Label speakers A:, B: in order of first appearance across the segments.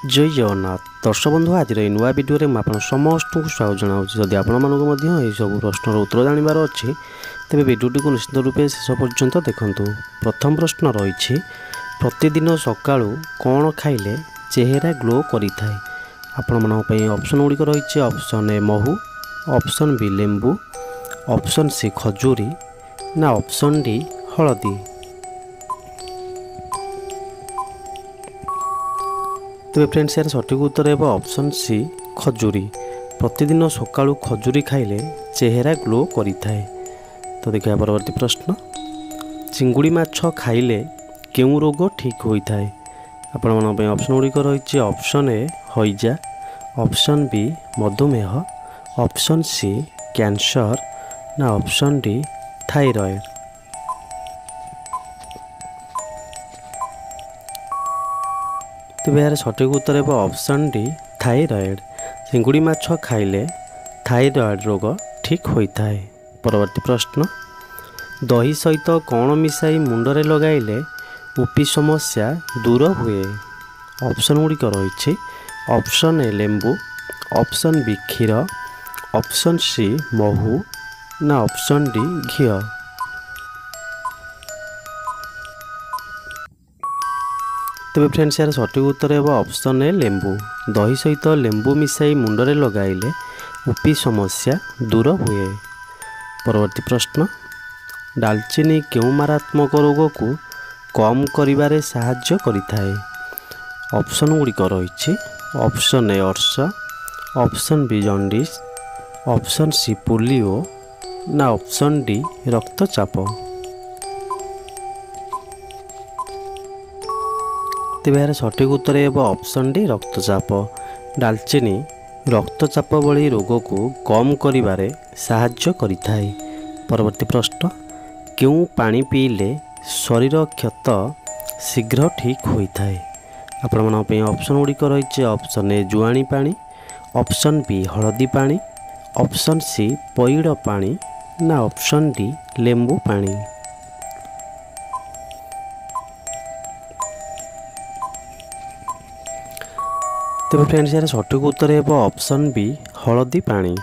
A: जय जगन्नाथ दर्शक बंधु आज नुआ भिडियो में आप समस्त को स्वागत जनाऊँ। जदि आपण सब प्रश्नर उत्तर जानवर अच्छे तेज भिडियोटी को निश्चित रूपे शेष पर्यंत देखूँ। प्रथम प्रश्न रही प्रतिदिन सका कौन खाइले चेहरा ग्लो करें। आपण ऑप्शन गुड़िक रही ऑप्शन ए महू, ऑप्शन बी लेंबू, ऑप्शन सी खजूरी ना ऑप्शन डी हलदी। तेज फ्रेंड्स यार सठिक उत्तर है ऑप्शन सी खजूरी। प्रतिदिन सका खजूरी खाइले चेहरा ग्लो करें। तो देखिए परवर्ती प्रश्न चिंगुड़ी माछ खाइले केउं रोग ठीक होता है। आपण ऑप्शन गुड़िक रही ऑप्शन ए हईजा, ऑप्शन बी मधुमेह, ऑप्शन सी कैंसर ना ऑप्शन डी थायराइड। तेज यार सठिक उत्तर है ऑप्शन डी थायराइड। चिंगुड़ी माछ खाइले थायराइड रोग ठीक होता है। परवर्ती प्रश्न दही सहित कौन मिसाई मुंडरे लगाइले उपी समस्या दूर हुए। ऑप्शन गुड़िक रही ऑप्शन ए लेंबू, ऑप्शन बी क्षीर, ऑप्शन सी महू ना ऑप्शन डी घी। तेज फ्रेंड्स यार सठिक उत्तर है ऑप्शन ए लेंबू। दही सहित लेंबू मिसाई मुंडरे लगाइले उपी समस्या दूर हुए। परवर्ती प्रश्न डालचीनी केउं मारात्मक रोग को कम करिबारे साहाय्य करिथाए। ऑप्शन गुड़िक रही ऑप्शन ए अर्श, option B jaundice, option C polio ना ऑप्शन डी रक्तचाप। तेज यार सठिक उत्तर है ऑप्शन डी रक्तचाप। डालचीनी रक्तचाप भली रोग को कम करिबारे साहाय्य करिथाए। परवर्ती प्रश्न केउं पानी पीले शरीर क्षत शीघ्र ठीक होता है। आपण ऑप्शन गुड़िक रही ऑप्शन ए जुआणी पानी, ऑप्शन बी हलदी पानी, ऑप्शन सी पैड़ पानी ना ऑप्शन डी लेंबू पानी। तेज फ्रेंड्स यार सठिक उत्तर है ऑप्शन बी हलदी पानी।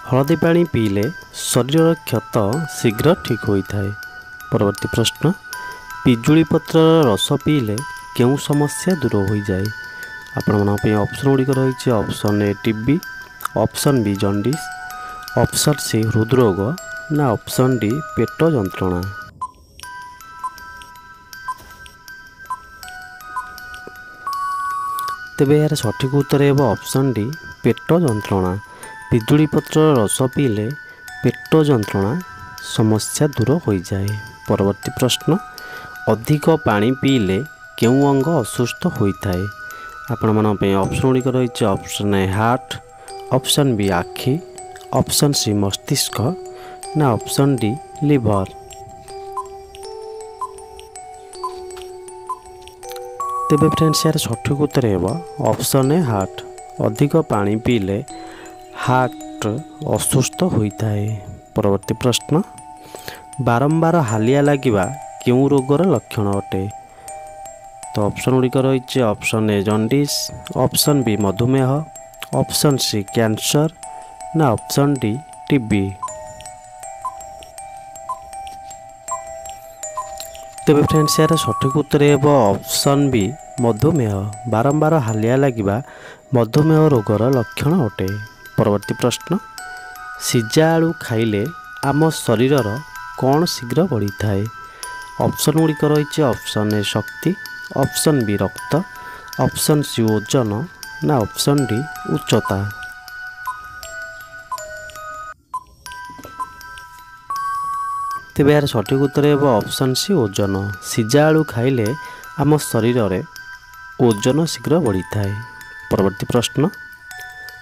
A: हलदी पानी पीले शरीर क्षत शीघ्र ठीक होता है। परवर्ती प्रश्न पिजुली पत्र रस पीले केउं समस्या दूर हो जाए। आपण ऑप्शन गुड़िक रही option A TB, option B jaundice, option C हृदरोग ना ऑप्शन डी पेट जंत्रणा। तेज यार सठिक उत्तर है ऑप्शन डी पेट जंत्रणा। पिजुली पत्र रस पीले पेट जंत्रणा समस्या दूर हो जाए। परवर्ती प्रश्न अधिक पानी पीले केउं अंग असुस्थ होता है। आपण ऑप्शन गुड़िक रही option A heart, option B आखि, ऑप्शन सी मस्तिष्क ना ऑप्शन डी लिवर। तेज फ्रेंड्स यार सठिक उत्तर है ऑप्शन ए हार्ट। अधिक पानी पीले हार्ट असुस्थ होता है। परवर्ती प्रश्न बारंबार हालिया लगिबा केउं रोगर लक्षण अटे। तो ऑप्शन गुड़िक रही option A jaundice, option B मधुमेह, ऑप्शन सी कैंसर ना ऑप्शन डी टीबी। तेज फ्रेंड्स यार सठिक उत्तर है ऑप्शन बी मधुमेह। बारंबार हालिया लगिबा मधुमेह रोगर लक्षण अटे। परवर्ती प्रश्न सिजा आलू खाइले आम शरीर कौन शीघ्र बढ़ी थाए। ऑप्शन गुड़िक रही ऑप्शन ए शक्ति, ऑप्शन बी रक्त, ऑप्शन सी ओजन ना ऑप्शन डी उच्चता। तेज यार सठिक उत्तर है ऑप्शन सी ओजन। सिजा आलू खाइले आम शरीर रे ओजन शीघ्र बढ़ी थाए। परवर्ती प्रश्न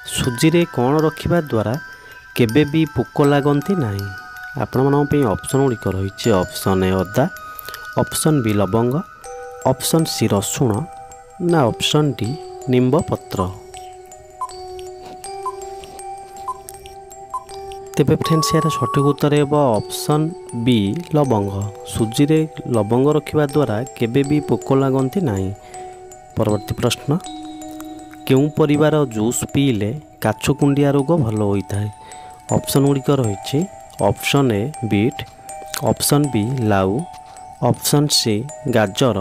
A: सुजी रे कौन रखिबा द्वारा केबे भी पोक लागंती नहीं। आपण ऑप्शन गुड़िक रही ऑप्शन ए अदा, ऑप्शन बी लवंग, ऑप्शन सी रसुण ना ऑप्शन डी निम्ब पत्र। तेज फ्रेंड्स यार सठिक उत्तर है ऑप्शन बी लवंग। सुजी रे लवंग रखिबा द्वारा केबे भी पोक लागंती नहीं। परवर्ती प्रश्न କେଉଁ ପରିବାର ଜୁସ୍ ପିଇଲେ କାଛୁକୁଣ୍ଡିଆ ରୋଗ ଭଲ ହୋଇଥାଏ? ଅପସନ୍ ଗୁଡ଼ିକ ରହିଛି option A beet, option B ଲାଉ, ଅପସନ୍ ସି ଗାଜର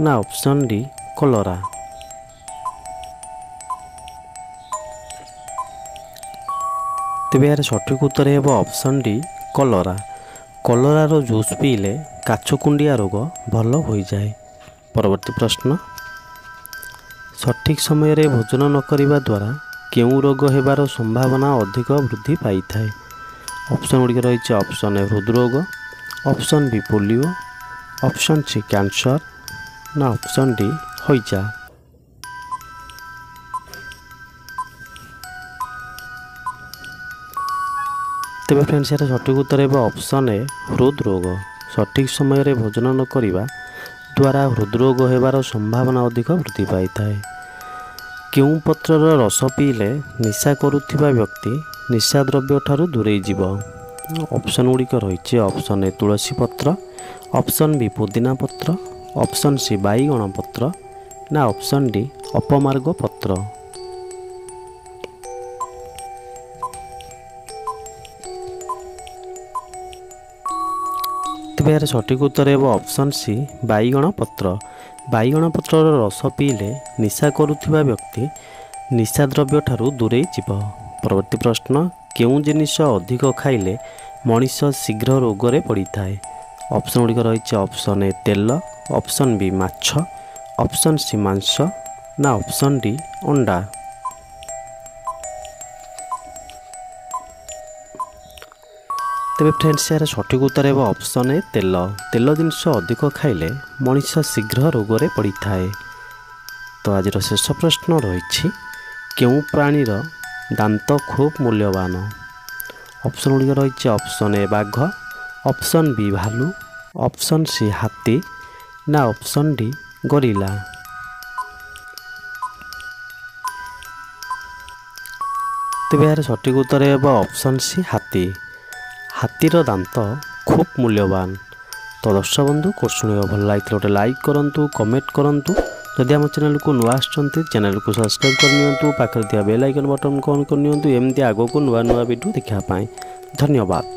A: ନା ଅପସନ୍ ଡି କଲରା। ତେବେ ଏହାର ସଠିକ୍ ଉତ୍ତର ହେବ ଅପସନ୍ ଡି କଲରା। କଲରାର ଜୁସ୍ ପିଇଲେ କାଛୁକୁଣ୍ଡିଆ ରୋଗ ଭଲ ହୋଇଯାଏ। ପରବର୍ତ୍ତୀ ପ୍ରଶ୍ନ, ସଠିକ୍ ସମୟରେ ଭୋଜନ ନ କରିବା ଦ୍ୱାରା କେଉଁ ରୋଗ ହେବାର ସମ୍ଭାବନା ଅଧିକ ବୃଦ୍ଧି ପାଇଥାଏ? ଅପସନ୍ ଗୁଡ଼ିକ ରହିଛି ଅପସନ୍ ଏ ହୃଦରୋଗ, option B polio, option C cancer ନା ଅପସନ୍ ଡି ହଇଜା। ତେବେ ଫ୍ରେଣ୍ଡସ୍ ଏହାର ସଠିକ୍ ଉତ୍ତର ହେବ ଅପସନ୍ ଏ ହୃଦରୋଗ। ସଠିକ୍ ସମୟରେ ଭୋଜନ ନ କରିବା ଦ୍ୱାରା ହୃଦରୋଗ ହେବାର ସମ୍ଭାବନା ଅଧିକ ବୃଦ୍ଧି ପାଇଥାଏ। କେଉଁ ପତ୍ରର ରସ ପିଇଲେ ନିଶା କରୁଥିବା ବ୍ୟକ୍ତି ନିଶା ଦ୍ରବ୍ୟ ଠାରୁ ଦୂରେଇ ଯିବ? ଅପସନ୍ ଗୁଡ଼ିକ ରହିଛି ଅପସନ୍ ଏ ତୁଳସୀ ପତ୍ର, ଅପସନ୍ ବି ପୁଦିନା ପତ୍ର, ଅପସନ୍ ସି ବାଇଗଣ ପତ୍ର ନା ଅପସନ୍ ଡି ଅପମାର୍ଗ ପତ୍ର। ତେବେ ଏହାର ସଠିକ୍ ଉତ୍ତର ହେବ ଅପସନ୍ ସି ବାଇଗଣ ପତ୍ର। ବାଇଗଣ ପତ୍ରର ରସ ପିଇଲେ ନିଶା କରୁଥିବା ବ୍ୟକ୍ତି ନିଶା ଦ୍ରବ୍ୟ ଠାରୁ ଦୂରେଇ ଯିବ। ପରବର୍ତ୍ତୀ ପ୍ରଶ୍ନ, କେଉଁ ଜିନିଷ ଅଧିକ ଖାଇଲେ ମଣିଷ ଶୀଘ୍ର ରୋଗରେ ପଡ଼ିଥାଏ? ଅପସନ୍ ଗୁଡ଼ିକ ରହିଛି ଅପସନ୍ ଏ ତେଲ, ଅପସନ୍ ବି ମାଛ, ଅପସନ୍ ସି ମାଂସ ନା ଅପସନ୍ ଡି ଅଣ୍ଡା। ତେବେ ଫ୍ରେଣ୍ଡସ୍ ଏହାର ସଠିକ୍ ଉତ୍ତର ହେବ ଅପସନ୍ ଏ ତେଲ। ତେଲ ଜିନିଷ ଅଧିକ ଖାଇଲେ ମଣିଷ ଶୀଘ୍ର ରୋଗରେ ପଡ଼ିଥାଏ। ତ ଆଜିର ଶେଷ ପ୍ରଶ୍ନ ରହିଛି, କେଉଁ ପ୍ରାଣୀର ଦାନ୍ତ ଖୁବ୍ ମୂଲ୍ୟବାନ? ଅପସନ୍ ଗୁଡ଼ିକ ରହିଛି ଅପସନ୍ ଏ ବାଘ, ଅପସନ୍ ବି ଭାଲୁ, ଅପସନ୍ ସି ହାତୀ ନା ଅପସନ୍ ଡି ଗରିଲା। ତେବେ ଏହାର ସଠିକ୍ ଉତ୍ତର ହେବ ଅପସନ୍ ସି ହାତୀ। ହାତୀର ଦାନ୍ତ ଖୁବ୍ ମୂଲ୍ୟବାନ। ତ ଦର୍ଶକ ବନ୍ଧୁ, କୋର୍ସ ଶୁଣିବାକୁ ଭଲ ଲାଗିଥିଲେ ଗୋଟେ ଲାଇକ୍ କରନ୍ତୁ, କମେଣ୍ଟ କରନ୍ତୁ। ଯଦି ଆମ ଚ୍ୟାନେଲକୁ ନୂଆ ଆସିଛନ୍ତି ଚ୍ୟାନେଲକୁ ସବସ୍କ୍ରାଇବ୍ କରିନିଅନ୍ତୁ, ପାଖରେ ଥିବା ବେଲ୍ ଆଇକନ୍ ବଟନ୍କୁ ଅନ୍ କରିନିଅନ୍ତୁ ଏମିତି ଆଗକୁ ନୂଆ ନୂଆ ଭିଡ଼ିଓ ଦେଖିବା ପାଇଁ। ଧନ୍ୟବାଦ।